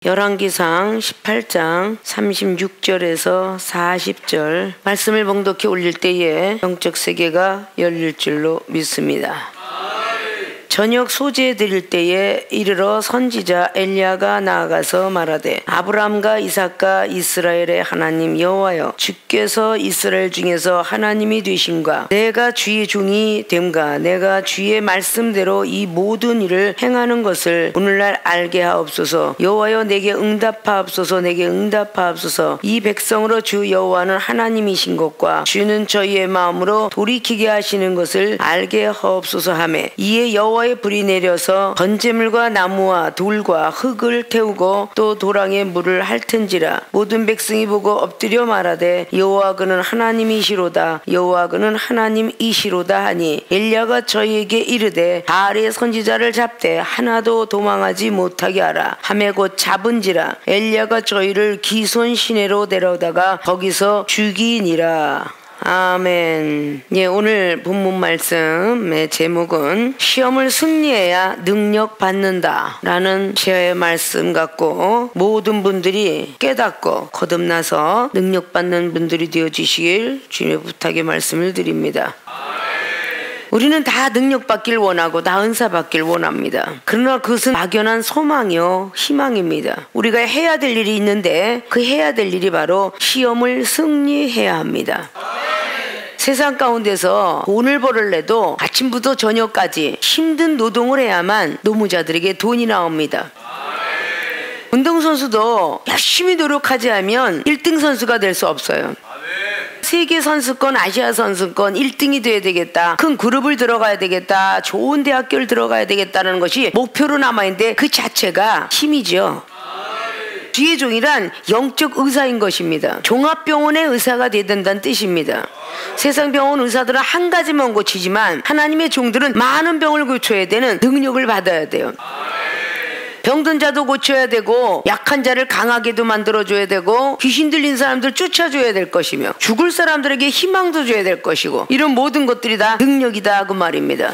열왕기상 18장 36절에서 40절 말씀을 봉독해 올릴 때에 영적 세계가 열릴 줄로 믿습니다. 저녁 소재 드릴 때에 이르러 선지자 엘리야가 나아가서 말하되 아브라함과 이삭과 이스라엘의 하나님 여호와여, 주께서 이스라엘 중에서 하나님이 되신가, 내가 주의 종이 됨가, 내가 주의 말씀대로 이 모든 일을 행하는 것을 오늘날 알게 하옵소서. 여호와여, 내게 응답하옵소서. 내게 응답하옵소서. 이 백성으로 주 여호와는 하나님이신 것과 주는 저희의 마음으로 돌이키게 하시는 것을 알게 하옵소서 하매, 이에 여호와의 불이 내려서 번제물과 나무와 돌과 흙을 태우고 또 도랑에 물을 핥은지라. 모든 백성이 보고 엎드려 말하되 여호와 그는 하나님이시로다, 여호와 그는 하나님이시로다 하니, 엘리야가 저희에게 이르되 바알의 선지자를 잡되 하나도 도망하지 못하게 하라 하매 곧 잡은지라. 엘리야가 저희를 기손 시내로 데려다가 거기서 죽이니라. 아멘. 예, 오늘 본문 말씀의 제목은 시험을 승리해야 능력 받는다 라는 제의 말씀 갖고 모든 분들이 깨닫고 거듭나서 능력 받는 분들이 되어주시길 주님의 부탁의 말씀을 드립니다. 우리는 다 능력 받길 원하고 다 은사 받길 원합니다. 그러나 그것은 막연한 소망이요 희망입니다. 우리가 해야 될 일이 있는데 그 해야 될 일이 바로 시험을 승리해야 합니다. 세상 가운데서 돈을 벌을래도 아침부터 저녁까지 힘든 노동을 해야만 노무자들에게 돈이 나옵니다. 운동선수도 열심히 노력하지 않으면 1등 선수가 될 수 없어요. 세계 선수권, 아시아 선수권 1등이 돼야 되겠다, 큰 그룹을 들어가야 되겠다, 좋은 대학교를 들어가야 되겠다는 것이 목표로 남아있는데 그 자체가 힘이죠. 주의 종이란 영적 의사인 것입니다. 종합병원의 의사가 돼야 된다는 뜻입니다. 세상 병원 의사들은 한 가지만 고치지만 하나님의 종들은 많은 병을 고쳐야 되는 능력을 받아야 돼요. 병든 자도 고쳐야 되고 약한 자를 강하게도 만들어줘야 되고 귀신 들린 사람들 쫓아줘야 될 것이며 죽을 사람들에게 희망도 줘야 될 것이고, 이런 모든 것들이 다 능력이다 그 말입니다.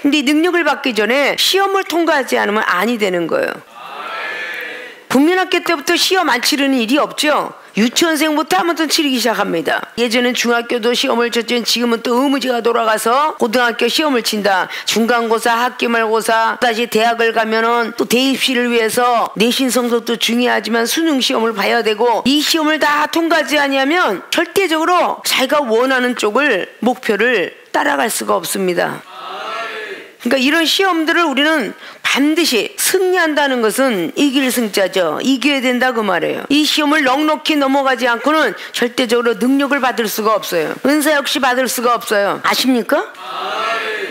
근데 이 능력을 받기 전에 시험을 통과하지 않으면 아니 되는 거예요. 국민학교 때부터 시험 안 치르는 일이 없죠. 유치원생부터 한번더 치르기 시작합니다. 예전엔 중학교도 시험을 쳤지만 지금은 또 의무지가 돌아가서 고등학교 시험을 친다. 중간고사, 학기말고사, 다시 대학을 가면은 또 대입시를 위해서 내신 성적도 중요하지만 수능 시험을 봐야 되고, 이 시험을 다 통과하지 아니하면 절대적으로 자기가 원하는 쪽을 목표를 따라갈 수가 없습니다. 그러니까 이런 시험들을 우리는 반드시 승리한다는 것은 이길 승자죠. 이겨야 된다 그 말이에요. 이 시험을 넉넉히 넘어가지 않고는 절대적으로 능력을 받을 수가 없어요. 은사 역시 받을 수가 없어요. 아십니까?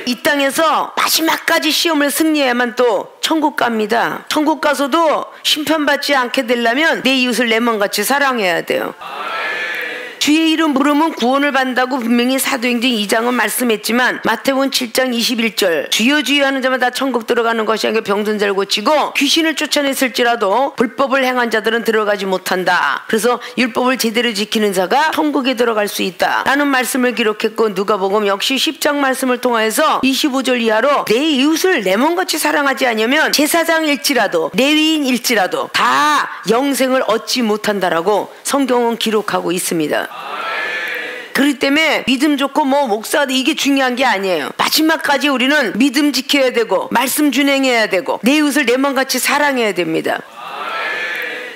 이 땅에서 마지막까지 시험을 승리해야만 또 천국 갑니다. 천국 가서도 심판받지 않게 되려면 내 이웃을 내 맘같이 사랑해야 돼요. 주의 이름 부르면 구원을 받는다고 분명히 사도행전 2장은 말씀했지만 마태복음 7장 21절 주여 주여 하는 자마다 천국 들어가는 것이 아니라 병든 자를 고치고 귀신을 쫓아냈을지라도 불법을 행한 자들은 들어가지 못한다. 그래서 율법을 제대로 지키는 자가 천국에 들어갈 수 있다 라는 말씀을 기록했고, 누가복음 역시 10장 말씀을 통하여서 25절 이하로 내 이웃을 내 몸같이 사랑하지 않으면 제사장일지라도 레위인일지라도 다 영생을 얻지 못한다라고 성경은 기록하고 있습니다. 그렇기 때문에 믿음 좋고 목사도 이게 중요한 게 아니에요. 마지막까지 우리는 믿음 지켜야 되고 말씀 준행해야 되고 내 이웃을 내 맘같이 사랑해야 됩니다.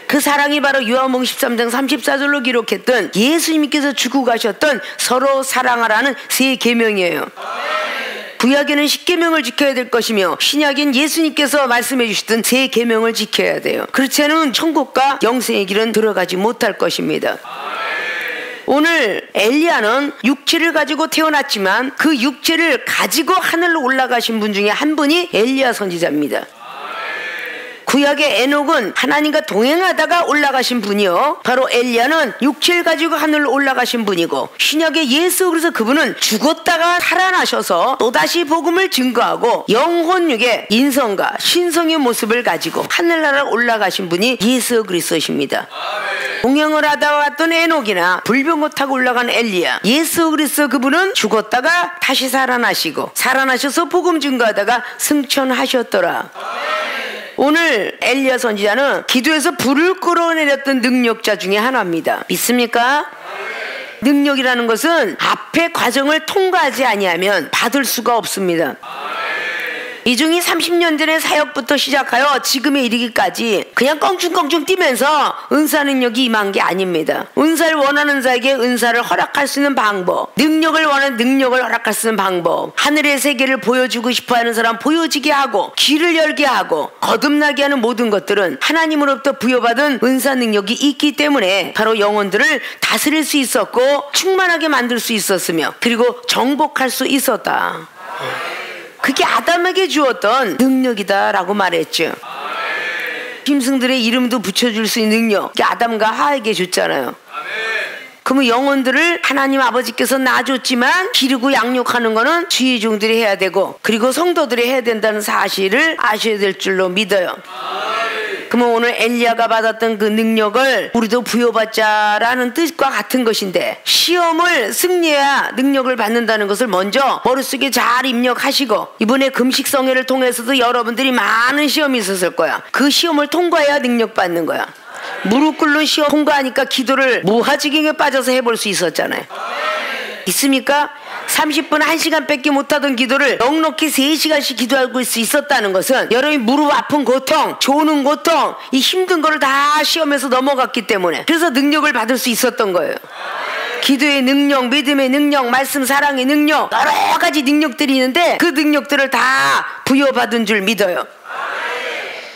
그 사랑이 바로 요한복음 13장 34절로 기록했던 예수님께서 주고 가셨던 서로 사랑하라는 세 계명이에요. 구약에는 10계명을 지켜야 될 것이며 신약엔 예수님께서 말씀해 주셨던 세 계명을 지켜야 돼요. 그렇지 않으면 천국과 영생의 길은 들어가지 못할 것입니다. 오늘 엘리야는 육체를 가지고 태어났지만 그 육체를 가지고 하늘로 올라가신 분 중에 한 분이 엘리야 선지자입니다. 구약의 에녹은 하나님과 동행하다가 올라가신 분이요, 바로 엘리야는 육체를 가지고 하늘로 올라가신 분이고, 신약의 예수 그리스도 그분은 죽었다가 살아나셔서 또다시 복음을 증거하고 영혼육의 인성과 신성의 모습을 가지고 하늘나라로 올라가신 분이 예수 그리스도십니다. 동행을 하다 왔던 에녹이나 불병거 타고 올라간 엘리야, 예수 그리스도 그분은 죽었다가 다시 살아나시고 살아나셔서 복음 증거하다가 승천하셨더라. 오늘 엘리야 선지자는 기도에서 불을 끌어내렸던 능력자 중에 하나입니다. 믿습니까? 능력이라는 것은 앞에 과정을 통과하지 아니하면 받을 수가 없습니다. 이중이 30년 전의 사역부터 시작하여 지금에 이르기까지 그냥 껑충껑충 뛰면서 은사 능력이 임한 게 아닙니다. 은사를 원하는 자에게 은사를 허락할 수 있는 방법, 능력을 원하는 능력을 허락할 수 있는 방법, 하늘의 세계를 보여주고 싶어하는 사람 보여지게 하고 길을 열게 하고 거듭나게 하는 모든 것들은 하나님으로부터 부여받은 은사 능력이 있기 때문에 바로 영혼들을 다스릴 수 있었고 충만하게 만들 수 있었으며 그리고 정복할 수 있었다. 그게 아담에게 주었던 능력이다라고 말했죠. 짐승들의 이름도 붙여줄 수 있는 능력, 그게 아담과 하와에게 줬잖아요. 그러면 영혼들을 하나님 아버지께서 놔줬지만 기르고 양육하는 거는 주의 종들이 해야 되고 그리고 성도들이 해야 된다는 사실을 아셔야 될 줄로 믿어요. 그러면 오늘 엘리야가 받았던 그 능력을 우리도 부여받자라는 뜻과 같은 것인데, 시험을 승리해야 능력을 받는다는 것을 먼저 머릿속에 잘 입력하시고, 이번에 금식성회를 통해서도 여러분들이 많은 시험이 있었을 거야. 그 시험을 통과해야 능력 받는 거야. 무릎 꿇는 시험 통과하니까 기도를 무하지경에 빠져서 해볼 수 있었잖아요. 있습니까? 30분 1시간 뺏기 못하던 기도를 넉넉히 3시간씩 기도할 수 있었다는 것은 여러분이 무릎 아픈 고통, 조는 고통, 이 힘든 거를 다 시험에서 넘어갔기 때문에, 그래서 능력을 받을 수 있었던 거예요. 기도의 능력, 믿음의 능력, 말씀 사랑의 능력, 여러 가지 능력들이 있는데 그 능력들을 다 부여받은 줄 믿어요.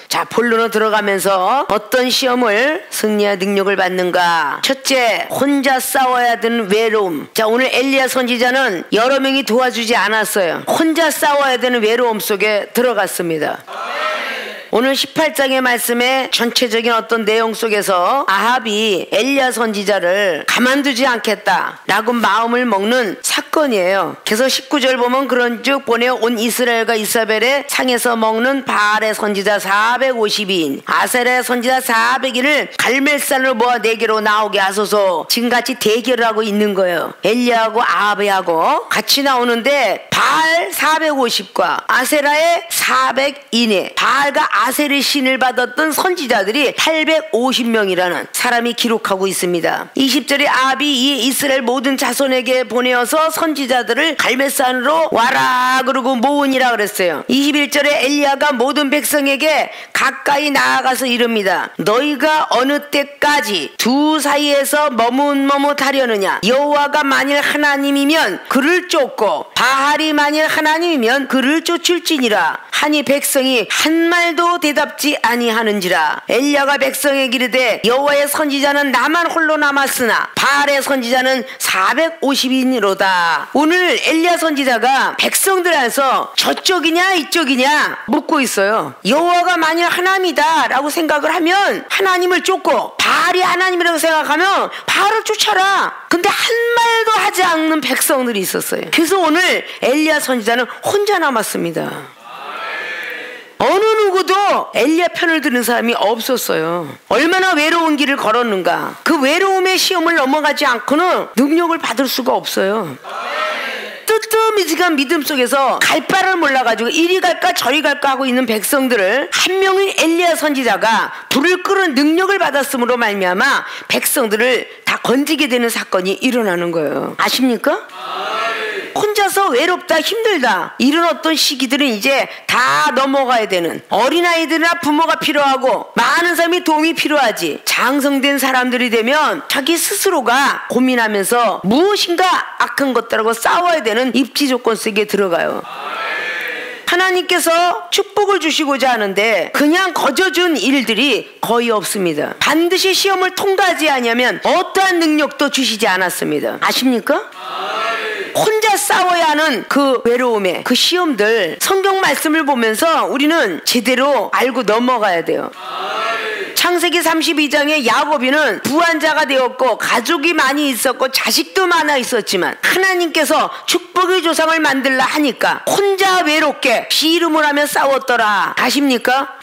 자, 본론으로 들어가면서 어떤 시험을 승리할 능력을 받는가? 첫째, 혼자 싸워야 되는 외로움. 자, 오늘 엘리야 선지자는 여러 명이 도와주지 않았어요. 혼자 싸워야 되는 외로움 속에 들어갔습니다. 오늘 18장의 말씀의 전체적인 어떤 내용 속에서 아합이 엘리야 선지자를 가만두지 않겠다라고 마음을 먹는 사건이에요. 그래서 19절 보면 그런즉 보내어 온 이스라엘과 이사벨의 상에서 먹는 바알의 선지자 450인, 아세라의 선지자 400인을 갈멜산으로 모아 내게로 나오게 하소서. 지금같이 대결을 하고 있는 거예요. 엘리야하고 아합하고 같이 나오는데 바알 450과 아세라의 400인에 바알과 아세르 신을 받았던 선지자들이 850명이라는 사람이 기록하고 있습니다. 20절에 아합이 이 이스라엘 모든 자손에게 보내어서 선지자들을 갈멜산으로 와라 그러고 모으니라 그랬어요. 21절에 엘리야가 모든 백성에게 가까이 나아가서 이릅니다. 너희가 어느 때까지 두 사이에서 머뭇머뭇하려느냐? 여호와가 만일 하나님이면 그를 쫓고 바알이 만일 하나님이면 그를 쫓을지니라 하니 백성이 한 말도 대답지 아니하는지라. 엘리야가 백성에게 이르되 여호와의 선지자는 나만 홀로 남았으나 바알의 선지자는 450인이로다. 오늘 엘리야 선지자가 백성들 안에서 저쪽이냐 이쪽이냐 묻고 있어요. 여호와가 만일 하나님이다 라고 생각을 하면 하나님을 쫓고, 바알이 하나님이라고 생각하면 바알을 쫓아라. 근데 한 말도 하지 않는 백성들이 있었어요. 그래서 오늘 엘리야 선지자는 혼자 남았습니다. 어느 누구도 엘리야 편을 드는 사람이 없었어요. 얼마나 외로운 길을 걸었는가. 그 외로움의 시험을 넘어가지 않고는 능력을 받을 수가 없어요. 뜨뜻미지간 믿음 속에서 갈 바를 몰라가지고 이리 갈까 저리 갈까 하고 있는 백성들을 한 명의 엘리야 선지자가 불을 끄는 능력을 받았음으로 말미암아 백성들을 다 건지게 되는 사건이 일어나는 거예요. 아십니까? 혼자서 외롭다, 힘들다, 이런 어떤 시기들은 이제 다 넘어가야 되는, 어린아이들이나 부모가 필요하고 많은 사람이 도움이 필요하지, 장성된 사람들이 되면 자기 스스로가 고민하면서 무엇인가 악한 것들하고 싸워야 되는 입지 조건 속에 들어가요. 하나님께서 축복을 주시고자 하는데 그냥 거저준 일들이 거의 없습니다. 반드시 시험을 통과하지 않으면 어떠한 능력도 주시지 않았습니다. 아십니까? 혼자 싸워야 하는 그 외로움에, 그 시험들, 성경 말씀을 보면서 우리는 제대로 알고 넘어가야 돼요. 창세기 32장에 야곱이는 부한자가 되었고 가족이 많이 있었고 자식도 많아 있었지만 하나님께서 축복의 조상을 만들라 하니까 혼자 외롭게 씨름을 하며 싸웠더라. 아십니까?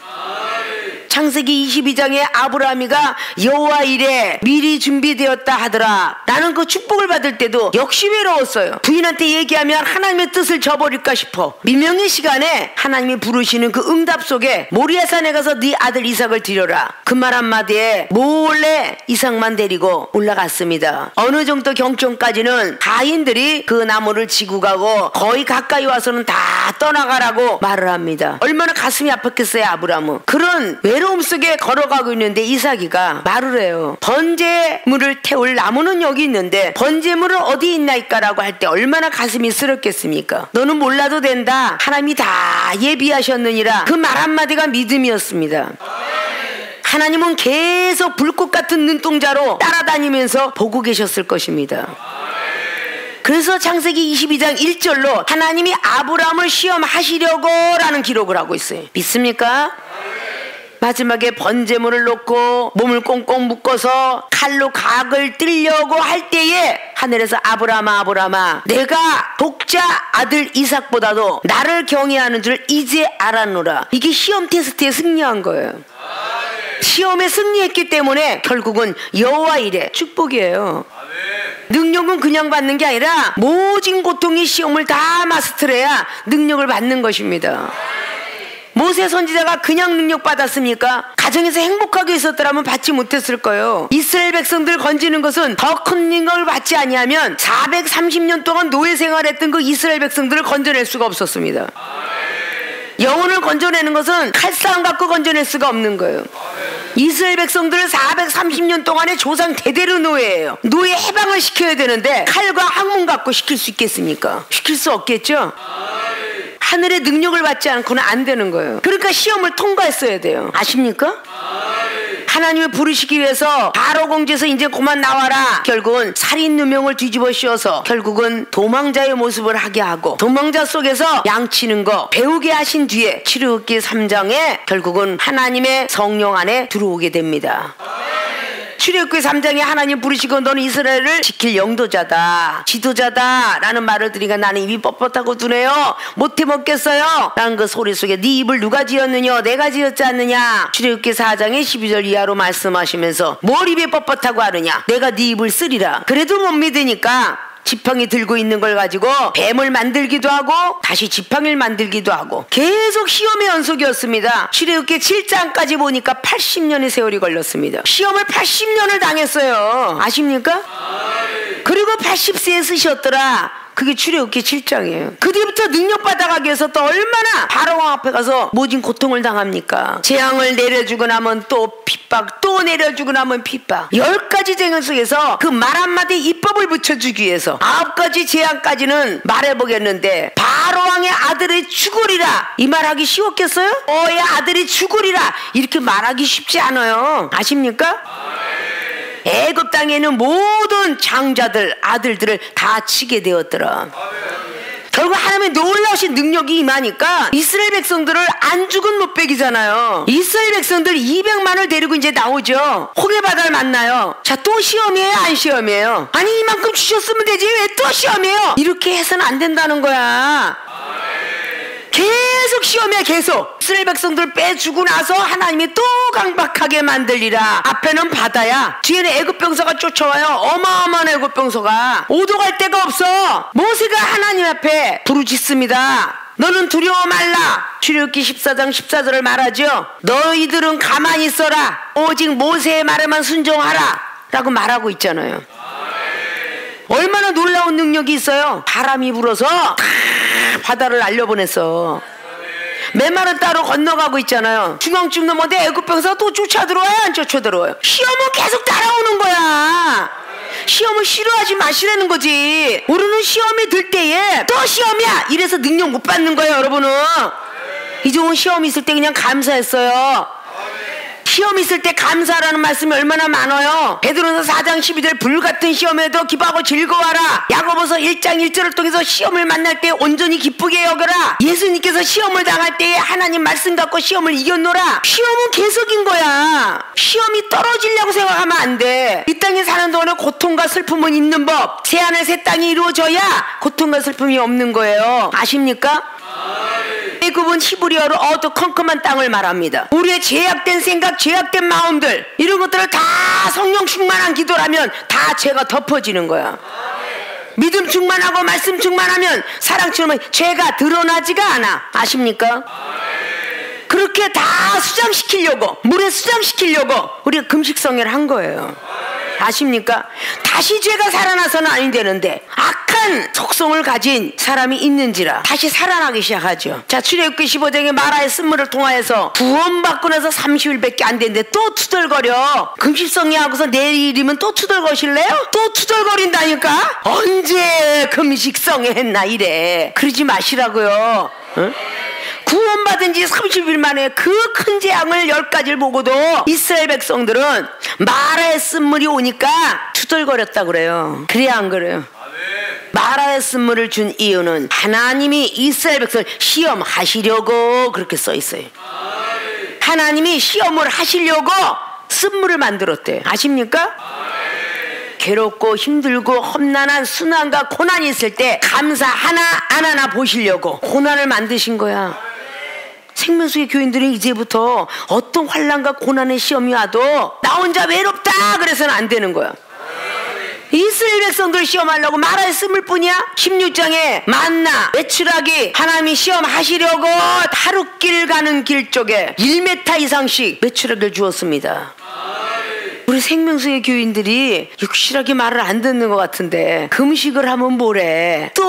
창세기 22장에 아브라함이가 여호와 이래 미리 준비되었다 하더라. 나는 그 축복을 받을 때도 역시 외로웠어요. 부인한테 얘기하면 하나님의 뜻을 저버릴까 싶어. 민명의 시간에 하나님이 부르시는 그 응답 속에 모리아산에 가서 네 아들 이삭을 드려라. 그 말 한마디에 몰래 이삭만 데리고 올라갔습니다. 어느 정도 경청까지는 가인들이 그 나무를 지고 가고 거의 가까이 와서는 다 떠나가라고 말을 합니다. 얼마나 가슴이 아팠겠어요 아브라함은. 그런 외로움 속에 걸어가고 있는데 이삭이가 말을 해요. 번제물을 태울 나무는 여기 있는데 번제물은 어디 있나이까라고 할 때 얼마나 가슴이 쓰럽겠습니까? 너는 몰라도 된다. 하나님이 다 예비하셨느니라. 그 말 한마디가 믿음이었습니다. 하나님은 계속 불꽃 같은 눈동자로 따라다니면서 보고 계셨을 것입니다. 그래서 창세기 22장 1절로 하나님이 아브라함을 시험하시려고 라는 기록을 하고 있어요. 믿습니까? 마지막에 번제물을 놓고 몸을 꽁꽁 묶어서 칼로 각을 뜰려고 할 때에 하늘에서 아브라함아 아브라함아 내가 독자 아들 이삭보다도 나를 경외하는 줄 이제 알았노라. 이게 시험 테스트에 승리한 거예요. 시험에 승리했기 때문에 결국은 여호와 이래 축복이에요. 능력은 그냥 받는 게 아니라 모진 고통의 시험을 다 마스터해야 능력을 받는 것입니다. 모세 선지자가 그냥 능력 받았습니까? 가정에서 행복하게 있었더라면 받지 못했을 거예요. 이스라엘 백성들 건지는 것은 더 큰 능력을 받지 아니하면 430년 동안 노예 생활했던 그 이스라엘 백성들을 건져낼 수가 없었습니다. 영혼을 건져내는 것은 칼싸움 갖고 건져낼 수가 없는 거예요. 이스라엘 백성들을 430년 동안의 조상 대대로 노예예요. 노예 해방을 시켜야 되는데 칼과 학문 갖고 시킬 수 있겠습니까? 시킬 수 없겠죠? 하늘의 능력을 받지 않고는 안 되는 거예요. 그러니까 시험을 통과했어야 돼요. 아십니까? 하나님을 부르시기 위해서 바로 공주에서 이제 그만 나와라. 결국은 살인 누명을 뒤집어 씌워서 결국은 도망자의 모습을 하게 하고 도망자 속에서 양치는 거 배우게 하신 뒤에 출애굽기 3장에 결국은 하나님의 성령 안에 들어오게 됩니다. 출애굽기 3장에 하나님 부르시고 너는 이스라엘을 지킬 영도자다 지도자다 라는 말을 들으니까 나는 입이 뻣뻣하고 두네요. 못해 먹겠어요 라는 그 소리 속에 네 입을 누가 지었느냐 내가 지었지 않느냐. 출애굽기 4장의 12절 이하로 말씀하시면서 뭘 입이 뻣뻣하고 하느냐 내가 네 입을 쓰리라. 그래도 못 믿으니까 지팡이 들고 있는 걸 가지고 뱀을 만들기도 하고 다시 지팡이를 만들기도 하고 계속 시험의 연속이었습니다. 출애굽기 7장까지 보니까 80년의 세월이 걸렸습니다. 시험을 80년을 당했어요. 아십니까? 그리고 80세에 쓰셨더라. 그게 출애굽기 7장이에요. 그 뒤부터 능력 받아가기 위해서 또 얼마나 바로왕 앞에 가서 모진 고통을 당합니까? 재앙을 내려주고 나면 또 핍박, 또 내려주고 나면 핍박. 10가지 재앙 속에서 그 말 한마디 입법을 붙여주기 위해서 9가지 재앙까지는 말해보겠는데 바로왕의 아들이 죽으리라 이 말하기 쉬웠겠어요? 너의 아들이 죽으리라 이렇게 말하기 쉽지 않아요. 아십니까? 애굽 땅에 있는 모든 장자들 아들들을 다 치게 되었더라. 결국 하나님의 놀라우신 능력이 임하니까 이스라엘 백성들을 안 죽은 못 베기잖아요. 이스라엘 백성들 200만을 데리고 이제 나오죠. 홍해바다를 만나요. 자, 또 시험이에요 안 시험이에요? 아니 이만큼 주셨으면 되지 왜 또 시험이에요? 이렇게 해서는 안 된다는 거야. 계속 시험이야 계속. 이스라엘 백성들 빼주고 나서 하나님이 또 강박하게 만들리라. 앞에는 바다야 뒤에는 애굽 병사가 쫓아와요. 어마어마한 애굽 병사가 오도갈 데가 없어. 모세가 하나님 앞에 부르짖습니다. 너는 두려워 말라. 출애굽기 14장 14절을 말하죠. 너희들은 가만히 있어라 오직 모세의 말에만 순종하라 라고 말하고 있잖아요. 얼마나 놀라운 능력이 있어요. 바람이 불어서 다 바다를 날려보냈어. 메마른 따로 건너가고 있잖아요. 중앙쯤 넘어데 애굽 병사가 또 쫓아들어와요 안 쫓아들어와요? 시험은 계속 따라오는 거야. 시험을 싫어하지 마시라는 거지. 우리는 시험이 들 때에 또 시험이야 이래서 능력 못 받는 거예요. 여러분은 이종은 시험이 있을 때 그냥 감사했어요. 시험 있을 때 감사라는 말씀이 얼마나 많아요. 베드로서 4장 12절 불같은 시험에도 기뻐하고 즐거워하라. 야고보서 1장 1절을 통해서 시험을 만날 때 온전히 기쁘게 여겨라. 예수님께서 시험을 당할 때에 하나님 말씀 갖고 시험을 이겼노라. 시험은 계속인 거야. 시험이 떨어지려고 생각하면 안 돼. 이 땅에 사는 동안에 고통과 슬픔은 있는 법. 새하늘 새 땅이 이루어져야 고통과 슬픔이 없는 거예요. 아십니까? 애굽은 히브리어로 어두컴컴한 땅을 말합니다. 우리의 죄악된 생각, 죄악된 마음들, 이런 것들을 다 성령 충만한 기도라면 다 죄가 덮어지는 거야. 믿음 충만하고 말씀 충만하면 사랑처럼 죄가 드러나지가 않아. 아십니까? 그렇게 다 수장시키려고, 물에 수장시키려고 우리가 금식성회를 한 거예요. 아십니까? 다시 죄가 살아나서는 아니 되는데 악한 속성을 가진 사람이 있는지라 다시 살아나기 시작하죠. 자, 출애굽기 15장의 마라의 쓴물을 통하여서 구원받고 나서 30일밖에 안 됐는데 또 투덜거려. 금식성회 하고서 내일이면 또 투덜거실래요? 또 투덜거린다니까? 언제 금식성회 했나 이래. 그러지 마시라고요. 응? 구원받은 지 30일 만에 그 큰 재앙을 10가지를 보고도 이스라엘 백성들은 마라의 쓴물이 오니까 투덜거렸다 그래요. 그래야 안 그래요? 마라의 쓴물을 준 이유는 하나님이 이스라엘 백성을 시험하시려고 그렇게 써 있어요. 하나님이 시험을 하시려고 쓴물을 만들었대. 아십니까? 괴롭고 힘들고 험난한 순환과 고난이 있을 때 감사 하나 안 하나 보시려고 고난을 만드신 거야. 생명수의 교인들은 이제부터 어떤 환난과 고난의 시험이 와도 나 혼자 외롭다 그래서는 안 되는 거야. 이스라엘 백성들 시험하려고 마라의 쓴물 뿐이야? 16장에 만나 외출하기 하나님이 시험하시려고 하룻길 가는 길 쪽에 1m 이상씩 외출하기를 주었습니다. 우리 생명수의 교인들이 육실하게 말을 안 듣는 것 같은데 금식을 하면 뭐래? 또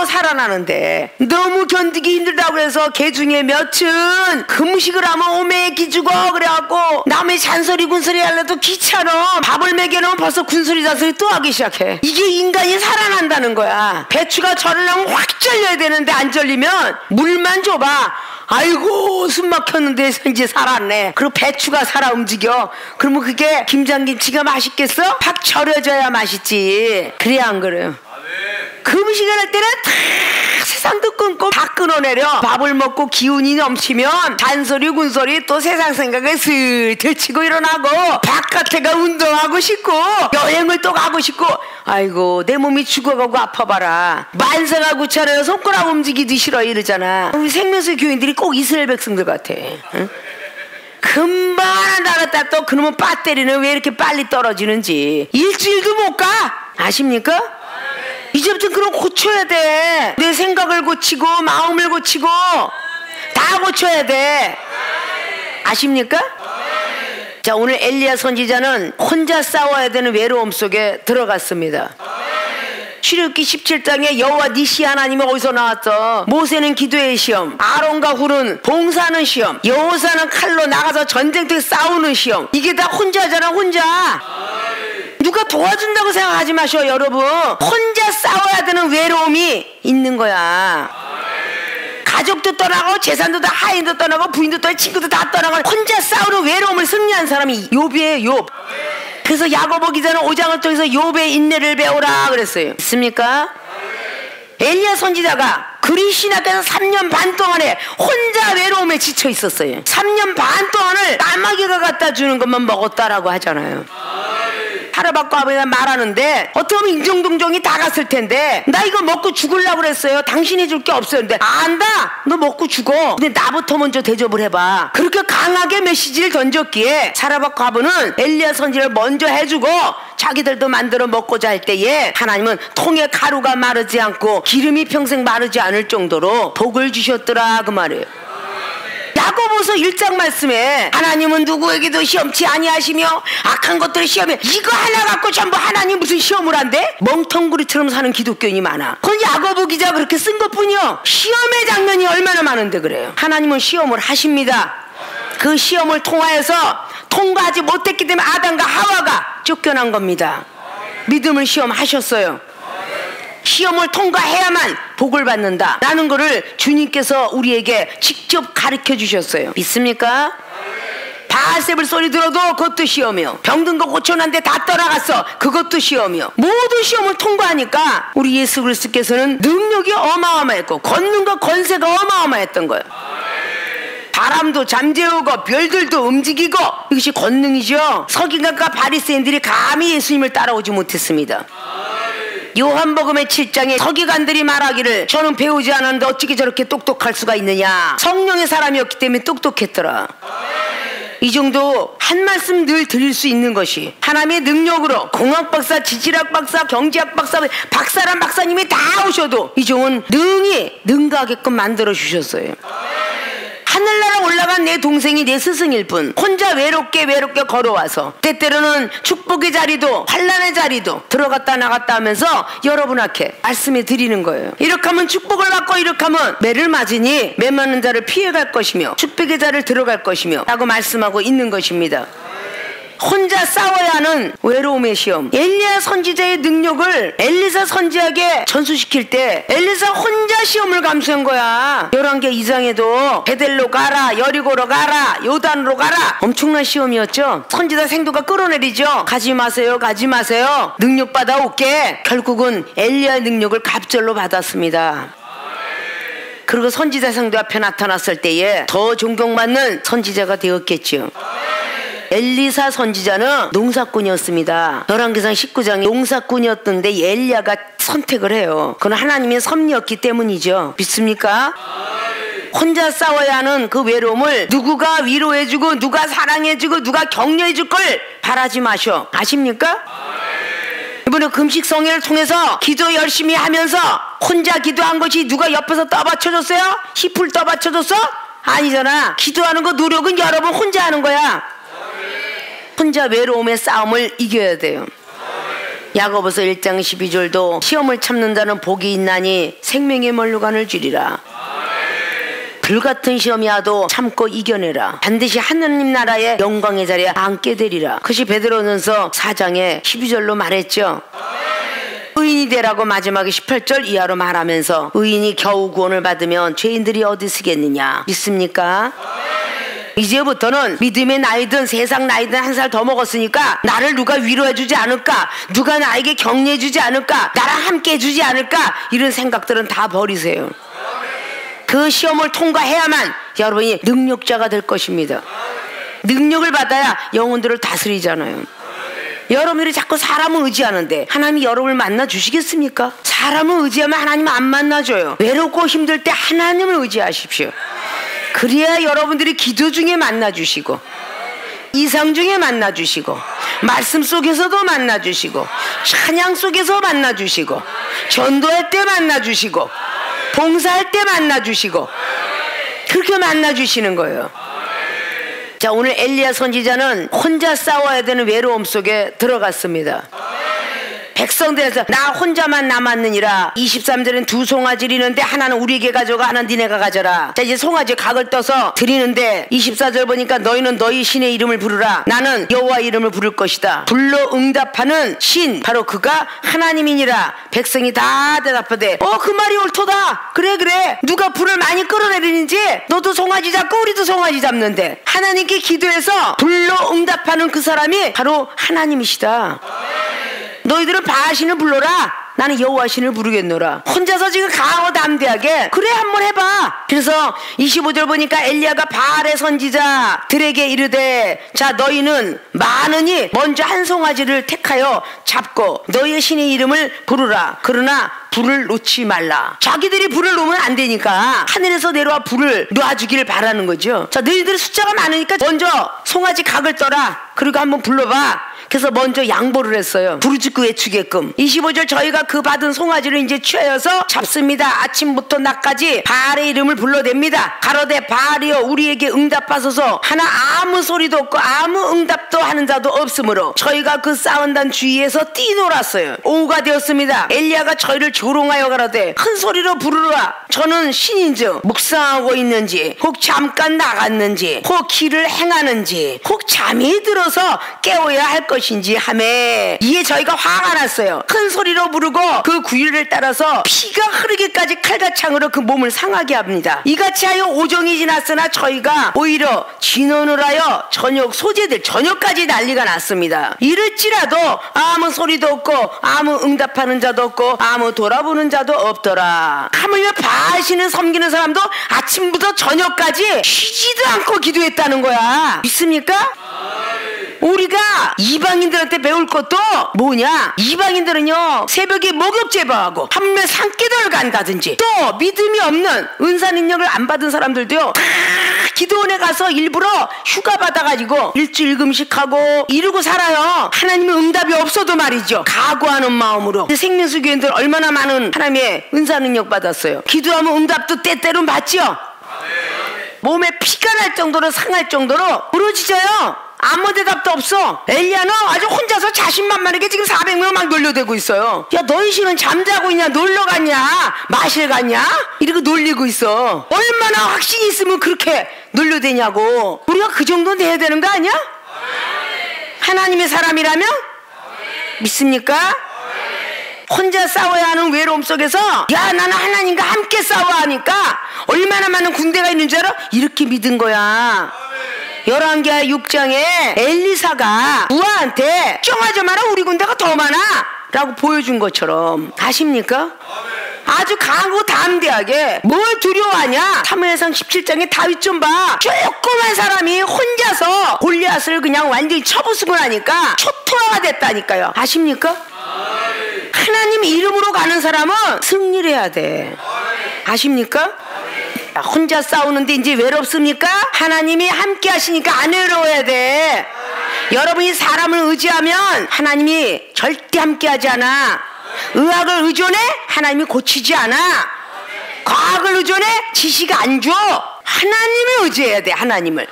살아나는데 너무 견디기 힘들다고 해서 개 중에 몇은 금식을 하면 오메 기죽어 그래갖고 남의 잔소리 군소리 하려도 귀찮아. 밥을 먹여놓으면 벌써 군소리 잔소리 또 하기 시작해. 이게 인간이 살아난다는 거야. 배추가 절려면 확 절려야 되는데 안 절리면 물만 줘봐. 아이고 숨 막혔는데 이제 살았네. 그리고 배추가 살아 움직여. 그러면 그게 김장김치가 맛있겠어? 팍 절여져야 맛있지. 그래야 안 그래요? 금식을 할 때는 다 세상도 끊고 다 끊어내려. 밥을 먹고 기운이 넘치면 잔소리 군소리 또 세상 생각에 슬슬 치고 일어나고 바깥에 가 운동하고 싶고 여행을 또 가고 싶고. 아이고 내 몸이 죽어가고 아파봐라. 만세가 구차려 손가락 움직이기 싫어 이러잖아. 우리 생명수 교인들이 꼭 이스라엘 백성들 같아. 응? 금방 하나 나갔다 또 그놈은 배터리는 왜 이렇게 빨리 떨어지는지 일주일도 못 가. 아십니까? 이제부터 그럼 고쳐야 돼. 내 생각을 고치고 마음을 고치고 다 고쳐야 돼. 아십니까? 자, 오늘 엘리야 선지자는 혼자 싸워야 되는 외로움 속에 들어갔습니다. 출애굽기 17장에 여호와 니시 하나님이 어디서 나왔어? 모세는 기도의 시험, 아론과 훌은 봉사하는 시험, 여호사는 칼로 나가서 전쟁터에 싸우는 시험. 이게 다 혼자잖아. 혼자. 누가 도와준다고 생각하지 마셔 여러분. 혼자 싸워야 되는 외로움이 있는 거야. 가족도 떠나고 재산도 다 하인도 떠나고 부인도 떠나고 친구도 다 떠나고 혼자 싸우는 외로움을 승리한 사람이 욥이에요. 욥. 그래서 야고보 기자는 5장을 통해서 욥의 인내를 배우라 그랬어요. 있습니까? 엘리야 선지자가 그리신 앞에서 3년 반 동안에 혼자 외로움에 지쳐 있었어요. 3년 반 동안을 까마귀가 갖다 주는 것만 먹었다라고 하잖아요. 하루밖에 아버지가 말하는데 어떻게 보면 인종동종이 다 갔을 텐데 나 이거 먹고 죽으려고 그랬어요. 당신이 줄 게 없어요. 근데 안다. 너 먹고 죽어. 근데 나부터 먼저 대접을 해봐. 그렇게 강하게 메시지를 던졌기에 사라밧 아버는 엘리야 선지를 먼저 해주고 자기들도 만들어 먹고자 할 때에 하나님은 통에 가루가 마르지 않고 기름이 평생 마르지 않을 정도로 복을 주셨더라 그 말이에요. 야고보서 1장 말씀에 하나님은 누구에게도 시험치 아니하시며 악한 것들을 시험해. 이거 하나 갖고 전부 하나님 무슨 시험을 한대? 멍텅구리처럼 사는 기독교인이 많아. 그건 야고보 기자가 그렇게 쓴 것뿐이요. 시험의 장면이 얼마나 많은데 그래요. 하나님은 시험을 하십니다. 그 시험을 통하여서 통과하지 못했기 때문에 아담과 하와가 쫓겨난 겁니다. 믿음을 시험하셨어요. 시험을 통과해야만 복을 받는다 라는 거를 주님께서 우리에게 직접 가르쳐 주셨어요. 믿습니까? 바알세불 소리 들어도 그것도 시험이요. 병든 거 고쳐놨는데 다 떠나갔어. 그것도 시험이요. 모든 시험을 통과하니까 우리 예수 그리스도께서는 능력이 어마어마했고 권능과 권세가 어마어마했던 거예요. 바람도 잠재우고 별들도 움직이고 이것이 권능이죠. 서기관과 바리새인들이 감히 예수님을 따라오지 못했습니다. 요한복음의 7장에 서기관들이 말하기를 저는 배우지 않았는데 어떻게 저렇게 똑똑할 수가 있느냐. 성령의 사람이었기 때문에 똑똑했더라. 이 정도 한 말씀 늘 드릴 수 있는 것이 하나님의 능력으로 공학 박사, 지질학 박사, 경제학 박사, 박사란 박사님이 다 오셔도 이 종은 능가하게끔 만들어 주셨어요. 하늘나라 올라간 내 동생이 내 스승일 뿐 혼자 외롭게 걸어와서 때때로는 축복의 자리도 환난의 자리도 들어갔다 나갔다 하면서 여러분 앞에 말씀해 드리는 거예요. 이렇게 하면 축복을 받고 이렇게 하면 매를 맞으니 매 맞는 자를 피해갈 것이며 축복의 자를 들어갈 것이며 라고 말씀하고 있는 것입니다. 혼자 싸워야 하는 외로움의 시험. 엘리야 선지자의 능력을 엘리사 선지자에게 전수시킬 때 엘리사 혼자 시험을 감수한 거야. 11개 이상에도 베델로 가라, 여리고로 가라, 요단으로 가라. 엄청난 시험이었죠. 선지자 생도가 끌어내리죠. 가지 마세요, 가지 마세요. 능력 받아올게. 결국은 엘리야의 능력을 갑절로 받았습니다. 그리고 선지자 생도 앞에 나타났을 때에 더 존경받는 선지자가 되었겠죠. 엘리사 선지자는 농사꾼이었습니다. 열왕기상 19장에 농사꾼이었던데 엘리야가 선택을 해요. 그건 하나님의 섭리였기 때문이죠. 믿습니까? 혼자 싸워야 하는 그 외로움을 누구가 위로해주고 누가 사랑해주고 누가 격려해줄 걸 바라지 마셔. 아십니까? 이번에 금식성회를 통해서 기도 열심히 하면서 혼자 기도한 것이 누가 옆에서 떠받쳐줬어요? 힙을 떠받쳐줬어? 아니잖아. 기도하는 거 노력은 여러분 혼자 하는 거야. 혼자 외로움의 싸움을 이겨야 돼요. 야고보서 1장 12절도 시험을 참는 자는 복이 있나니 생명의 면류관을 주리라. 불같은 시험이 와도 참고 이겨내라. 반드시 하느님 나라의 영광의 자리에 앉게 되리라. 그것이 베드로전서 4장의 12절로 말했죠. 의인이 되라고 마지막에 18절 이하로 말하면서 의인이 겨우 구원을 받으면 죄인들이 어디 쓰겠느냐. 믿습니까? 이제부터는 믿음의 나이든 세상 나이든 한 살 더 먹었으니까 나를 누가 위로해주지 않을까, 누가 나에게 격려해주지 않을까, 나랑 함께 해주지 않을까, 이런 생각들은 다 버리세요. 그 시험을 통과해야만 여러분이 능력자가 될 것입니다. 능력을 받아야 영혼들을 다스리잖아요. 여러분들이 자꾸 사람을 의지하는데 하나님이 여러분을 만나주시겠습니까? 사람을 의지하면 하나님 안 만나줘요. 외롭고 힘들 때 하나님을 의지하십시오. 그래야 여러분들이 기도 중에 만나주시고 이상 중에 만나주시고 말씀 속에서도 만나주시고 찬양 속에서 만나주시고 전도할 때 만나주시고 봉사할 때 만나주시고 그렇게 만나주시는 거예요. 자, 오늘 엘리야 선지자는 혼자 싸워야 되는 외로움 속에 들어갔습니다. 백성들에서 나 혼자만 남았느니라. 23절엔 두 송아지 드리는데 하나는 우리에게 가져가, 하나는 니네가 가져라. 자, 이제 송아지 각을 떠서 드리는데 24절 보니까 너희는 너희 신의 이름을 부르라. 나는 여호와 이름을 부를 것이다. 불러 응답하는 신, 바로 그가 하나님이니라. 백성이 다 대답하되 그 말이 옳도다. 그래 누가 불을 많이 끌어내리는지 너도 송아지 잡고 우리도 송아지 잡는데 하나님께 기도해서 불러 응답하는 그 사람이 바로 하나님이시다. 너희들은 바알신을 불러라. 나는 여호와신을 부르겠노라. 혼자서 지금 강하고 담대하게 그래 한번 해봐. 그래서 25절 보니까 엘리야가 바알의 선지자들에게 이르되 자, 너희는 많으니 먼저 한 송아지를 택하여 잡고 너희의 신의 이름을 부르라. 그러나 불을 놓지 말라. 자기들이 불을 놓으면 안 되니까 하늘에서 내려와 불을 놔주기를 바라는 거죠. 자, 너희들이 숫자가 많으니까 먼저 송아지 각을 떠라. 그리고 한번 불러봐. 그래서 먼저 양보를 했어요. 부르짖고 외치게끔. 25절 저희가 그 받은 송아지를 이제 취하여서 잡습니다. 아침부터 낮까지 바알의 이름을 불러댑니다. 가로되 바알이여 우리에게 응답하소서. 하나 아무 소리도 없고 아무 응답도 하는 자도 없으므로 저희가 그 싸운단 주위에서 뛰놀았어요. 오후가 되었습니다. 엘리야가 저희를 조롱하여 가로되 큰 소리로 부르라. 저는 신인즉 묵상하고 있는지 혹 잠깐 나갔는지 혹 길을 행하는지 혹 잠이 들어서 깨워야 할 것인지 하매 이에 저희가 화가 났어요. 큰 소리로 부르고 그 구유를 따라서 피가 흐르기까지 칼과 창으로 그 몸을 상하게 합니다. 이같이 하여 오정이 지났으나 저희가 오히려 진언을 하여 저녁까지 난리가 났습니다. 이럴지라도 아무 소리도 없고 아무 응답하는 자도 없고 아무 돌아보는 자도 없더라. 하물며 바알신을 섬기는 사람도 아침부터 저녁까지 쉬지도 않고 기도했다는 거야. 믿습니까? 우리가 이방인들한테 배울 것도 뭐냐? 이방인들은요 새벽에 목욕 제거하고 하물며 산기도를 간다든지, 또 믿음이 없는 은사 능력을 안 받은 사람들도요 다 기도원에 가서 일부러 휴가 받아가지고 일주일 금식하고 이러고 살아요. 하나님의 응답이 없어도 말이죠, 각오하는 마음으로. 생명수 교인들 얼마나 많은 하나님의 은사 능력 받았어요. 기도하면 응답도 때때로 받죠. 몸에 피가 날 정도로 상할 정도로 부러지져요. 아무 대답도 없어. 엘리야는 아주 혼자서 자신만만하게 지금 400명 막 놀려대고 있어요. 야, 너희 신은 잠자고 있냐, 놀러 갔냐, 마실 갔냐, 이러고 놀리고 있어. 얼마나 확신이 있으면 그렇게 놀려대냐고. 우리가 그 정도는 해야 되는 거 아니야? 하나님의 사람이라면? 믿습니까? 혼자 싸워야 하는 외로움 속에서 야, 나는 하나님과 함께 싸워야 하니까 얼마나 많은 군대가 있는 줄 알아? 이렇게 믿은 거야. 열왕기하 6장에 엘리사가 우아한테 쩡하지 마라, 우리 군대가 더 많아 라고 보여준 것처럼. 아십니까? 아주 강하고 담대하게. 뭘 두려워하냐? 사무엘상 17장에 다윗 좀 봐. 조그만 사람이 혼자서 골리앗을 그냥 완전히 쳐부수고 나니까 초토화가 됐다니까요. 아십니까? 하나님 이름으로 가는 사람은 승리를 해야 돼. 아십니까? 혼자 싸우는데 이제 외롭습니까? 하나님이 함께 하시니까 안 외로워야 돼. 여러분이 사람을 의지하면 하나님이 절대 함께 하지 않아. 의학을 의존해? 하나님이 고치지 않아. 과학을 의존해? 지식 안 줘. 하나님을 의지해야 돼. 하나님을.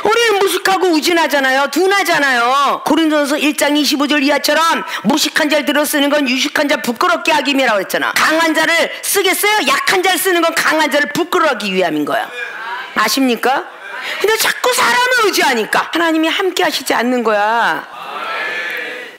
우리는 무식하고 우진하잖아요. 둔하잖아요. 고린도전서 1장 25절 이하처럼 무식한 자를 들어 쓰는 건 유식한 자 부끄럽게 하기 위함이라고 했잖아. 강한 자를 쓰겠어요? 약한 자를 쓰는 건 강한 자를 부끄러워하기 위함인 거야. 아십니까? 근데 자꾸 사람을 의지하니까 하나님이 함께 하시지 않는 거야.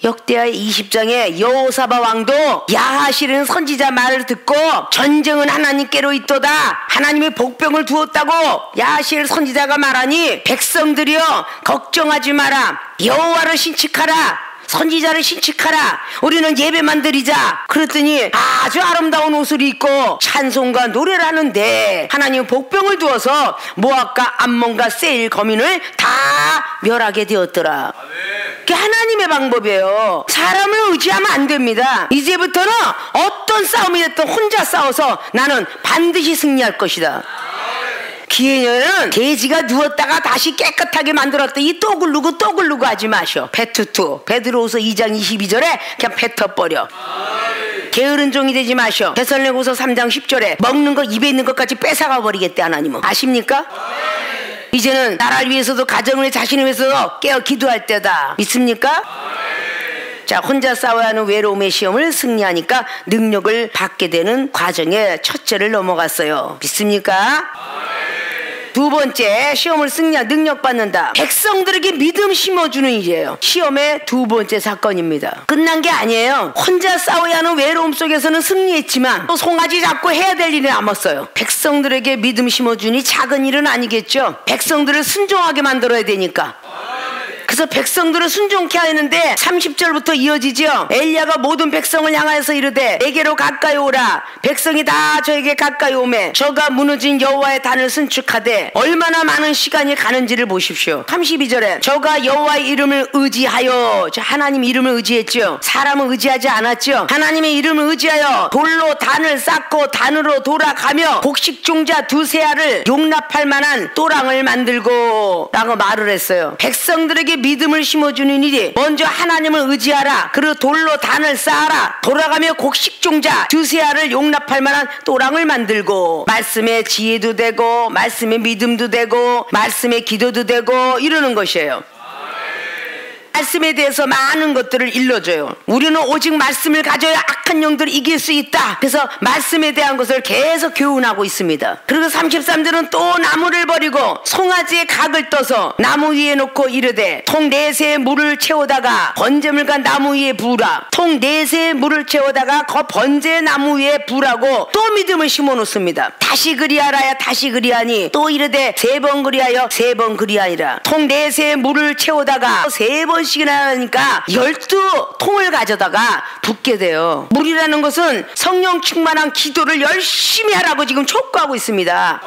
역대하 20장에 여호사밧 왕도 야하시는 선지자 말을 듣고 전쟁은 하나님께로 있도다, 하나님의 복병을 두었다고 야하실 선지자가 말하니 백성들이여 걱정하지 마라, 여호와를 신칙하라, 선지자를 신칙하라, 우리는 예배만 드리자. 그랬더니 아주 아름다운 옷을 입고 찬송과 노래를 하는데 하나님의 복병을 두어서 모압과 암몬과 세일 거민을 다 멸하게 되었더라. 그게 하나님의 방법이에요. 사람을 의지하면 안 됩니다. 이제부터는 어떤 싸움이 됐든 혼자 싸워서 나는 반드시 승리할 것이다. 기회는 돼지가 누웠다가 다시 깨끗하게 만들었더니 또 굴르고 또 굴르고 하지 마셔. 배투투. 베드로후서 2장 22절에 그냥 뱉어버려. 게으른 종이 되지 마셔. 데살로니가후서 3장 10절에 먹는 거 입에 있는 것까지 뺏어가 버리겠대 하나님은. 아십니까? 이제는 나라를 위해서도 가정을 위해 자신을 위해서도 깨어 기도할 때다. 믿습니까? 자, 혼자 싸워야 하는 외로움의 시험을 승리하니까 능력을 받게 되는 과정의 첫째를 넘어갔어요. 믿습니까? 두 번째, 시험을 승리한 능력 받는다. 백성들에게 믿음 심어주는 일이에요. 시험의 두 번째 사건입니다. 끝난 게 아니에요. 혼자 싸워야 하는 외로움 속에서는 승리했지만 또 송아지 잡고 해야 될 일이 남았어요. 백성들에게 믿음 심어주니 작은 일은 아니겠죠. 백성들을 순종하게 만들어야 되니까. 그래서 백성들을 순종케 하였는데 30절부터 이어지죠. 엘리야가 모든 백성을 향하여서 이르되 내게로 가까이 오라. 백성이 다 저에게 가까이 오매 저가 무너진 여호와의 단을 순축하되 얼마나 많은 시간이 가는지를 보십시오. 32절에 저가 여호와의 이름을 의지하여, 하나님 이름을 의지했죠. 사람을 의지하지 않았죠. 하나님의 이름을 의지하여 돌로 단을 쌓고 단으로 돌아가며 곡식종자 두세 알을 용납할 만한 또랑을 만들고 라고 말을 했어요. 백성들에게 믿음을 심어주는 일이 먼저 하나님을 의지하라. 그리고 돌로 단을 쌓아라. 돌아가며 곡식종자 두세 알을 용납할 만한 또랑을 만들고, 말씀의 지혜도 되고 말씀의 믿음도 되고 말씀의 기도도 되고 이러는 것이에요. 말씀에 대해서 많은 것들을 일러줘요. 우리는 오직 말씀을 가져야 악한 영들을 이길 수 있다. 그래서 말씀에 대한 것을 계속 교훈하고 있습니다. 그리고 33절은 또 나무를 버리고 송아지의 각을 떠서 나무 위에 놓고 이르되 통 4세의 물을 채우다가 번제물과 나무 위에 부으라. 통 4세의 물을 채우다가 그 번제 나무 위에 부으라고 또 믿음을 심어 놓습니다. 다시 그리하라야 다시 그리하니 또 이르되 3번 그리하여 3번 그리하니라. 통 4세의 물을 채우다가 3번씩이나 하니까 12통을 가져다가 붓게 돼요. 물이라는 것은 성령 충만한 기도를 열심히 하라고 지금 촉구하고 있습니다.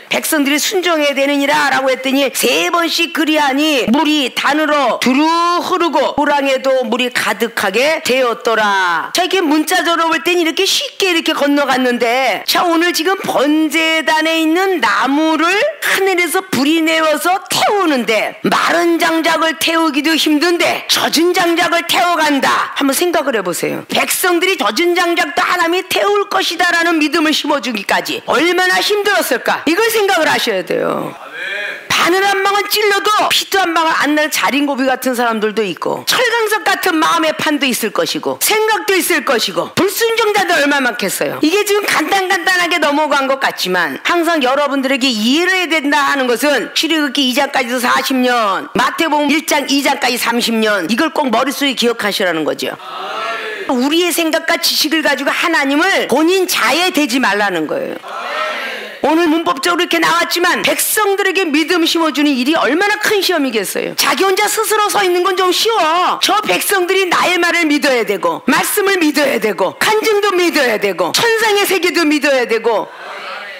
백성들이 순종해야 되느니라 라고 했더니 3번씩 그리하니 물이 단으로 두루 흐르고 호랑에도 물이 가득하게 되었더라. 자, 이게 문자적으로 볼 땐 이렇게 쉽게 이렇게 건너갔는데, 자, 오늘 지금 번제단에 있는 나무를 하늘에서 불이 내어서 태우는데, 마른 장작을 태우기도 힘든데 젖은 장작을 태워간다. 한번 생각을 해보세요. 백성들이 젖은 장작도 하나님이 태울 것이다 라는 믿음을 심어주기까지 얼마나 힘들었을까, 이걸 생각을 하셔야 돼요. 바늘 한 방울 찔러도 피도 한 방울 안 날 자린고비 같은 사람들도 있고, 철강석 같은 마음의 판도 있을 것이고, 생각도 있을 것이고, 불순종자도 얼마 많겠어요. 이게 지금 간단하게 넘어간 것 같지만 항상 여러분들에게 이해를 해야 된다 하는 것은 출애굽기 2장까지도 40년, 마태복음 1장 2장까지 30년, 이걸 꼭 머릿속에 기억하시라는 거죠. 우리의 생각과 지식을 가지고 하나님을 본인 자해되지 말라는 거예요. 오늘 문법적으로 이렇게 나왔지만 백성들에게 믿음 심어주는 일이 얼마나 큰 시험이겠어요. 자기 혼자 스스로 서 있는 건 좀 쉬워. 저 백성들이 나의 말을 믿어야 되고, 말씀을 믿어야 되고, 간증도 믿어야 되고, 천상의 세계도 믿어야 되고,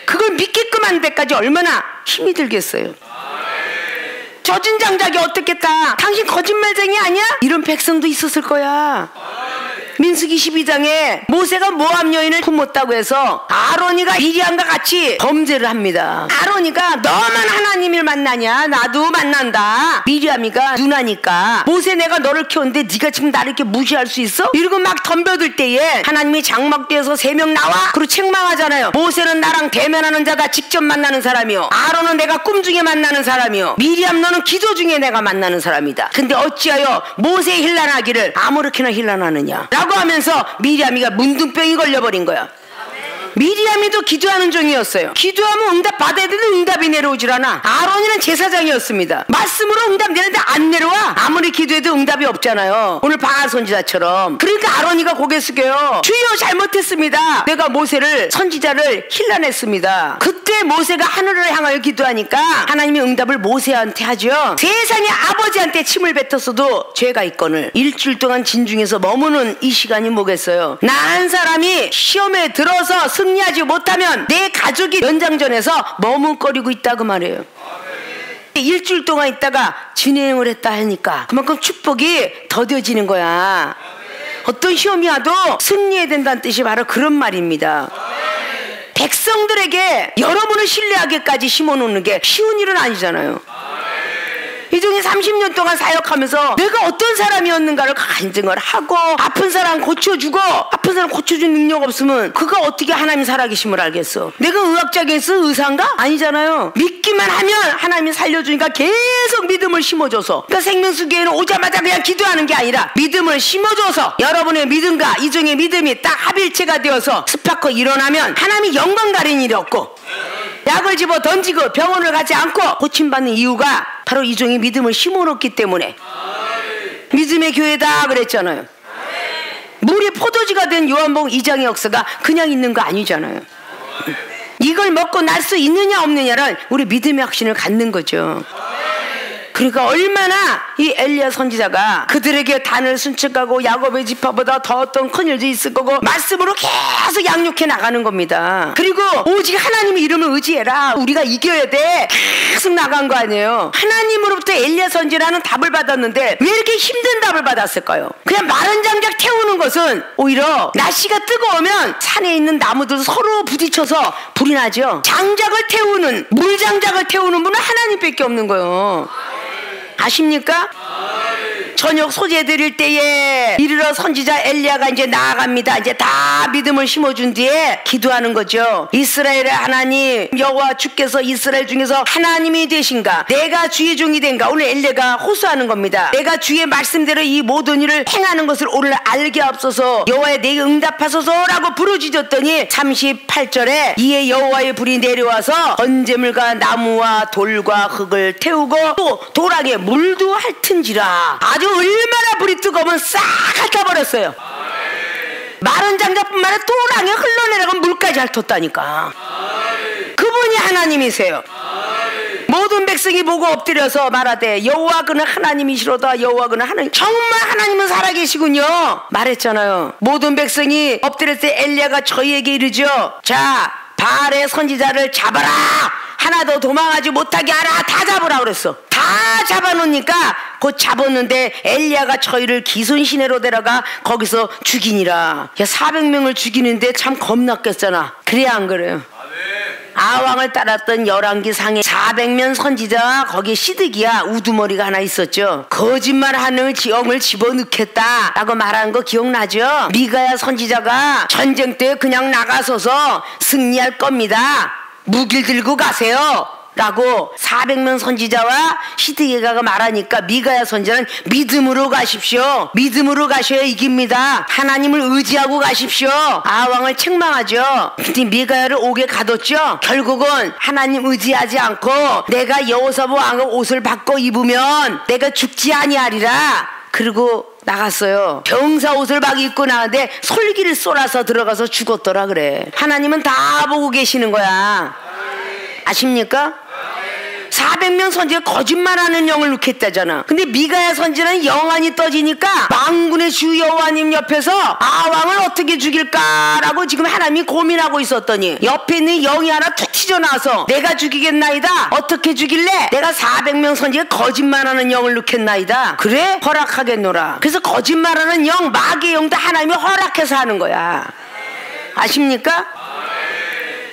그걸 믿게끔 한 데까지 얼마나 힘이 들겠어요. 젖은 장작이 어떻겠다, 당신 거짓말쟁이 아니야? 이런 백성도 있었을 거야. 민수기 12장에 모세가 모압 여인을 품었다고 해서 아론이가 미리암과 같이 범죄를 합니다. 아론이가 너만 하나님을 만나냐, 나도 만난다. 미리암이가 누나니까, 모세 내가 너를 키웠는데 네가 지금 나를 이렇게 무시할 수 있어? 이러고 막 덤벼들 때에 하나님이 장막대에서 3명 나와 그리고 책망하잖아요. 모세는 나랑 대면하는 자다, 직접 만나는 사람이요, 아론은 내가 꿈 중에 만나는 사람이요, 미리암 너는 기도 중에 내가 만나는 사람이다. 근데 어찌하여 모세의 힐난하기를 아무렇게나 힐난하느냐 라고 하면서 미리암이가 문둥병이 걸려버린 거야. 미리암이도 기도하는 종이었어요. 기도하면 응답 받아야 되는데 응답이 내려오질 않아. 아론이는 제사장이었습니다. 말씀으로 응답 내는데 안 내려와. 아무리 기도해도 응답이 없잖아요. 오늘 바알 선지자처럼. 그러니까 아론이가 고개 숙여요. 주여 잘못했습니다. 내가 모세를, 선지자를 힐난했습니다. 그때 모세가 하늘을 향하여 기도하니까 하나님이 응답을 모세한테 하죠. 세상에 아버지한테 침을 뱉었어도 죄가 있거늘 일주일 동안 진중에서 머무는 이 시간이 뭐겠어요. 나 한 사람이 시험에 들어서 승리하지 못하면 내 가족이 연장전에서 머뭇거리고 있다고 말해요. 일주일 동안 있다가 진행을 했다 하니까 그만큼 축복이 더뎌지는 거야. 어떤 시험이 와도 승리해야 된다는 뜻이 바로 그런 말입니다. 백성들에게 여러분을 신뢰하게까지 심어놓는 게 쉬운 일은 아니잖아요. 이종이 30년 동안 사역하면서 내가 어떤 사람이었는가를 간증을 하고, 아픈 사람 고쳐주고, 아픈 사람 고쳐준 능력 없으면 그가 어떻게 하나님 살아계심을 알겠어. 내가 의학자겠어? 의사인가? 아니잖아요. 믿기만 하면 하나님이 살려주니까 계속 믿음을 심어줘서, 그러니까 생명수교회는 오자마자 그냥 기도하는 게 아니라 믿음을 심어줘서 여러분의 믿음과 이종의 믿음이 딱 합일체가 되어서 스파크 일어나면 하나님이 영광 가린 일이 없고, 약을 집어 던지고 병원을 가지 않고 고침받는 이유가 바로 이종이 믿음을 심어놓기 때문에. 믿음의 교회다 그랬잖아요. 물이 포도주가 된 요한복음 2장의 역사가 그냥 있는 거 아니잖아요. 이걸 먹고 날 수 있느냐 없느냐를 우리 믿음의 확신을 갖는 거죠. 그러니까 얼마나 이 엘리야 선지자가 그들에게 단을 순측하고 야곱의 지파보다 더 어떤 큰 일도 있을 거고 말씀으로 계속 양육해 나가는 겁니다. 그리고 오직 하나님의 이름을 의지해라, 우리가 이겨야 돼, 계속 나간 거 아니에요. 하나님으로부터 엘리야 선지자는 답을 받았는데 왜 이렇게 힘든 답을 받았을까요? 그냥 마른 장작 태우는 것은 오히려 날씨가 뜨거우면 산에 있는 나무들 서로 부딪혀서 불이 나죠. 장작을 태우는, 물장작을 태우는 분은 하나님밖에 없는 거예요. 아십니까? 저녁 소재 드릴 때에 이르러 선지자 엘리야가 이제 나아갑니다. 이제 다 믿음을 심어준 뒤에 기도하는 거죠. 이스라엘의 하나님 여호와 주께서 이스라엘 중에서 하나님이 되신가, 내가 주의 종이 된가. 오늘 엘리야가 호소하는 겁니다. 내가 주의 말씀대로 이 모든 일을 행하는 것을 오늘 알게 없어서 여호와의 내게 응답하소서라고 부르짖었더니 38절에 이에 여호와의 불이 내려와서 번제물과 나무와 돌과 흙을 태우고 또 도랑에 물도 핥은지라. 아주 얼마나 불이 뜨거우면 싹 핥아버렸어요. 마른 장작뿐만 아니라 도랑에 흘러내려간 물까지 핥았다니까. 그분이 하나님이세요. 모든 백성이 보고 엎드려서 말하되 여호와 그는 하나님이시로다, 여호와 그는 하나님. 정말 하나님은 살아계시군요 말했잖아요. 모든 백성이 엎드렸을 때 엘리야가 저희에게 이르죠. 자, 바알의 선지자를 잡아라. 하나도 도망하지 못하게 하라. 다 잡으라 그랬어. 다 잡아놓으니까 곧 잡았는데 엘리야가 저희를 기손 시내로 데려가 거기서 죽이니라. 야, 400명을 죽이는데 참 겁났겠잖아. 그래 안 그래요? 아왕을 따랐던 열왕기 상에 400명 선지자 거기에 시드기야 우두머리가 하나 있었죠. 거짓말하는 영을 집어넣겠다 라고 말하는 거 기억나죠? 미가야 선지자가 전쟁 때 그냥 나가서서 승리할 겁니다. 무기를 들고 가세요 라고 400명 선지자와 시드기가 말하니까 미가야 선지자는 믿음으로 가십시오. 믿음으로 가셔야 이깁니다. 하나님을 의지하고 가십시오. 아왕을 책망하죠. 근데 미가야를 옥에 가뒀죠. 결국은 하나님 의지하지 않고 내가 여호사밧 왕의 옷을 바꿔 입으면 내가 죽지 아니하리라. 그리고 나갔어요. 병사 옷을 막 입고 나왔는데 솔기를 쏘라서 들어가서 죽었더라 그래. 하나님은 다 보고 계시는 거야. 아십니까? 400명 선지가 거짓말하는 영을 넣겠다잖아. 근데 미가야 선지는 영안이 떠지니까 만군의 주 여호와님 옆에서 아왕을 어떻게 죽일까라고 지금 하나님이 고민하고 있었더니 옆에 있는 영이 하나 툭 튀어나와서 내가 죽이겠나이다. 어떻게 죽일래? 내가 400명 선지가 거짓말하는 영을 넣겠나이다. 그래? 허락하겠노라. 그래서 거짓말하는 영, 마귀의 영도 하나님이 허락해서 하는 거야. 아십니까?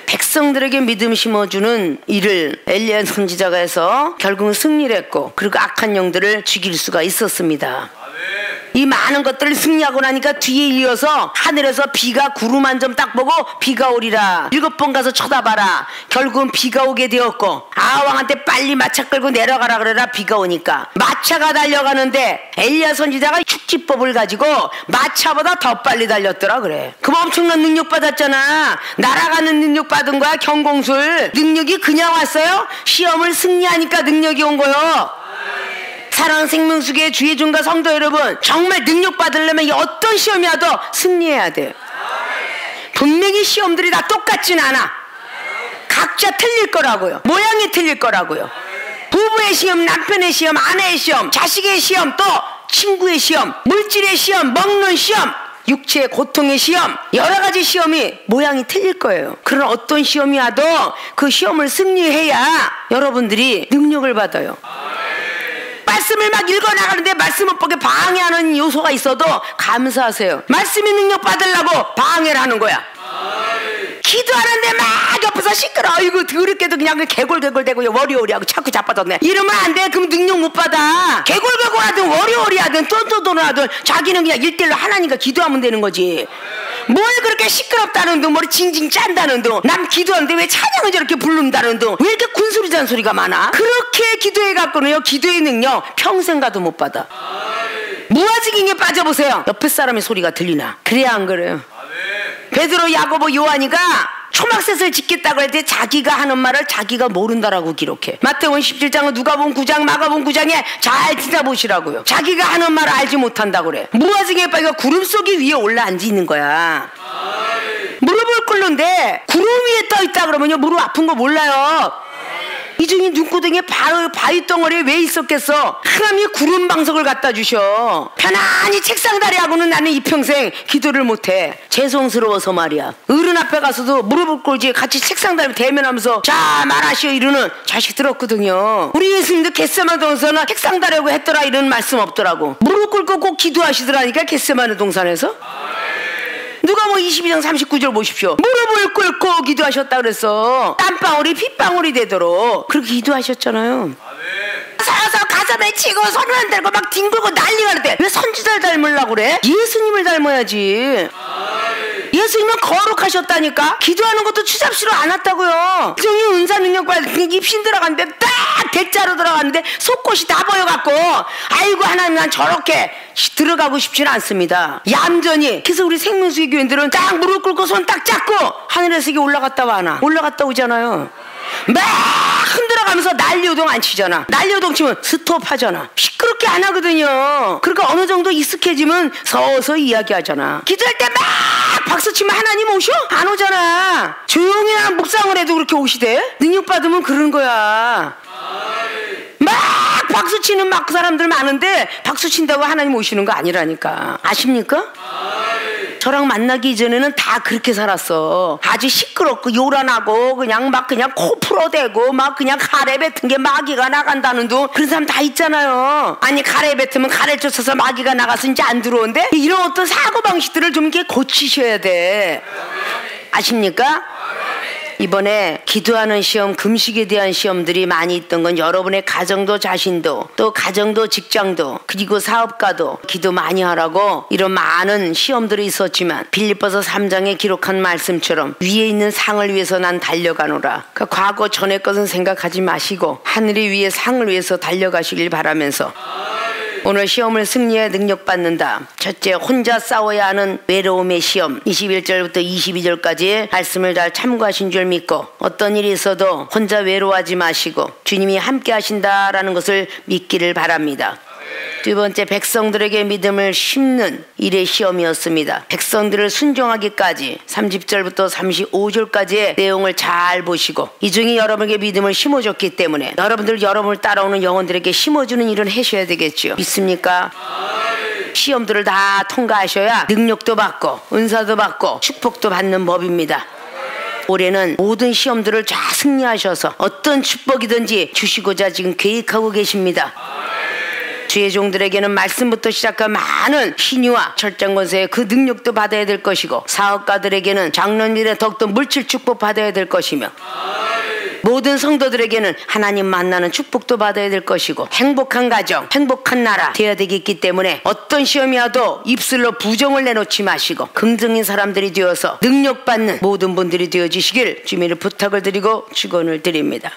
백성들에게 믿음 심어주는 일을 엘리야 선지자가 해서 결국은 승리를 했고, 그리고 악한 영들을 죽일 수가 있었습니다. 이 많은 것들을 승리하고 나니까 뒤에 이어서 하늘에서 비가 구름 한 점 딱 보고 비가 오리라 7번 가서 쳐다봐라. 결국은 비가 오게 되었고, 아왕한테 빨리 마차 끌고 내려가라 그래라. 비가 오니까 마차가 달려가는데 엘리야 선지자가 축지법을 가지고 마차보다 더 빨리 달렸더라 그래. 그럼 엄청난 능력 받았잖아. 날아가는 능력 받은 거야. 경공술 능력이 그냥 왔어요? 시험을 승리하니까 능력이 온 거요. 사랑하는 생명수계 주의 종과 성도 여러분, 정말 능력 받으려면 어떤 시험이 와도 승리해야 돼요. 분명히 시험들이 다 똑같진 않아. 각자 틀릴 거라고요. 모양이 틀릴 거라고요. 부부의 시험, 남편의 시험, 아내의 시험, 자식의 시험, 또 친구의 시험, 물질의 시험, 먹는 시험, 육체의 고통의 시험, 여러 가지 시험이 모양이 틀릴 거예요. 그런 어떤 시험이 와도 그 시험을 승리해야 여러분들이 능력을 받아요. 말씀을 막 읽어나가는데 말씀 못 보게 방해하는 요소가 있어도 감사하세요. 말씀이 능력 받으려고 방해를 하는 거야. 기도하는데 막 옆에서 시끄러워. 이거 더럽게도 그냥 개골개골대고 워리워리하고 자꾸 자빠졌네. 이러면 안 돼. 그럼 능력 못 받아. 개골개골하든 워리워리하든 똔똔똔하든 자기는 그냥 1:1로 하나님과 기도하면 되는 거지. 뭘 그렇게 시끄럽다는 둥, 머리 징징 짠다는 둥, 남 기도하는데 왜 찬양을 저렇게 부른다는 둥, 왜 이렇게 군소리 잔소리가 많아? 그렇게 기도해갖고는요, 기도의 능력 평생 가도 못 받아. 무아지경에 빠져보세요. 옆에 사람의 소리가 들리나? 그래야 안 그래요? 베드로, 야고보, 요한이가 초막셋을 짓겠다고 할 때 자기가 하는 말을 자기가 모른다라고 기록해. 마태복음 17장은 누가복음 9장, 마가복음 9장에 잘 찾아보시라고요. 자기가 하는 말을 알지 못한다고 그래. 무아지경에 빠져 구름 속에 위에 올라앉아 있는 거야. 무릎을 꿇는데 구름 위에 떠 있다 그러면요, 무릎 아픈 거 몰라요. 이중이 눈구덩이에 바로 바위 덩어리에 왜 있었겠어? 하나님이 구름 방석을 갖다 주셔. 편안히 책상 다리하고는 나는 이평생 기도를 못해. 죄송스러워서 말이야. 어른 앞에 가서도 무릎을 꿇지 같이 책상 다리 대면하면서 자 말하시오 이러는 자식 들었거든요. 우리 예수님도 겟세마네 동산에서 책상 다리하고 했더라 이런 말씀 없더라고. 무릎 꿇고 꼭 기도하시더라니까 겟세마네 동산에서. 누가 뭐 22장 39절 보십시오. 무릎을 꿇고 기도하셨다 그랬어. 땀방울이 핏방울이 되도록 그렇게 기도하셨잖아요. 서서 가슴에 치고 손을 안 들고 막 뒹굴고 난리가 났대. 왜 선지자를 닮으려고 그래? 예수님을 닮아야지. 예수님은 거룩하셨다니까. 기도하는 것도 추잡시로 안 왔다고요. 정이 은사 능력 받은 입신 들어갔는데 딱 대자로 들어갔는데 속꽃이 다 보여갖고 아이고 하나님 난 저렇게 들어가고 싶지는 않습니다. 얌전히. 그래서 우리 생명수의 교인들은 딱 무릎 꿇고 손 딱 잡고 하늘에서 이게 올라갔다 와나 올라갔다 오잖아요. 막 흔들어가면서 난리우동 안 치잖아. 난리우동 치면 스톱하잖아. 시끄럽게 안 하거든요. 그러니까 어느 정도 익숙해지면 서서히 이야기하잖아. 기도할 때 막 박수치면 하나님 오셔? 안 오잖아. 조용히 한 묵상을 해도 그렇게 오시대. 능력 받으면 그런 거야. 막 박수치는 막 사람들 많은데 박수친다고 하나님 오시는 거 아니라니까. 아십니까? 저랑 만나기 이전에는 다 그렇게 살았어. 아주 시끄럽고 요란하고 그냥 코 풀어대고 막 그냥 가래 뱉은 게 마귀가 나간다는 둥 그런 사람 다 있잖아요. 아니 가래 뱉으면 가래 쫓아서 마귀가 나가서 이제 안 들어온대? 이런 어떤 사고방식들을 좀 이렇게 고치셔야 돼. 아십니까? 이번에 기도하는 시험, 금식에 대한 시험들이 많이 있던 건 여러분의 가정도 자신도 또 가정도 직장도 그리고 사업가도 기도 많이 하라고 이런 많은 시험들이 있었지만 빌립보서 3장에 기록한 말씀처럼 위에 있는 상을 위해서 난 달려가노라. 그러니까 과거 전의 것은 생각하지 마시고 하늘이 위에 상을 위해서 달려가시길 바라면서 오늘 시험을 승리해 능력받는다. 첫째, 혼자 싸워야 하는 외로움의 시험. 21절부터 22절까지의 말씀을 잘 참고하신 줄 믿고 어떤 일이 있어도 혼자 외로워하지 마시고 주님이 함께 하신다라는 것을 믿기를 바랍니다. 두 번째, 백성들에게 믿음을 심는 일의 시험이었습니다. 백성들을 순종하기까지 30절부터 35절까지의 내용을 잘 보시고 이 중에 여러분에게 믿음을 심어줬기 때문에 여러분을 따라오는 영혼들에게 심어주는 일은 하셔야 되겠죠. 믿습니까? 시험들을 다 통과하셔야 능력도 받고 은사도 받고 축복도 받는 법입니다. 올해는 모든 시험들을 다 승리하셔서 어떤 축복이든지 주시고자 지금 계획하고 계십니다. 주의 종들에게는 말씀부터 시작한 많은 신유와 철장 권세의 그 능력도 받아야 될 것이고 사업가들에게는 장로님들의 더욱더 물질 축복 받아야 될 것이며 모든 성도들에게는 하나님 만나는 축복도 받아야 될 것이고 행복한 가정, 행복한 나라 되어야 되겠기 때문에 어떤 시험이 와도 입술로 부정을 내놓지 마시고 긍정인 사람들이 되어서 능력받는 모든 분들이 되어주시길 주님의 부탁을 드리고 축원을 드립니다.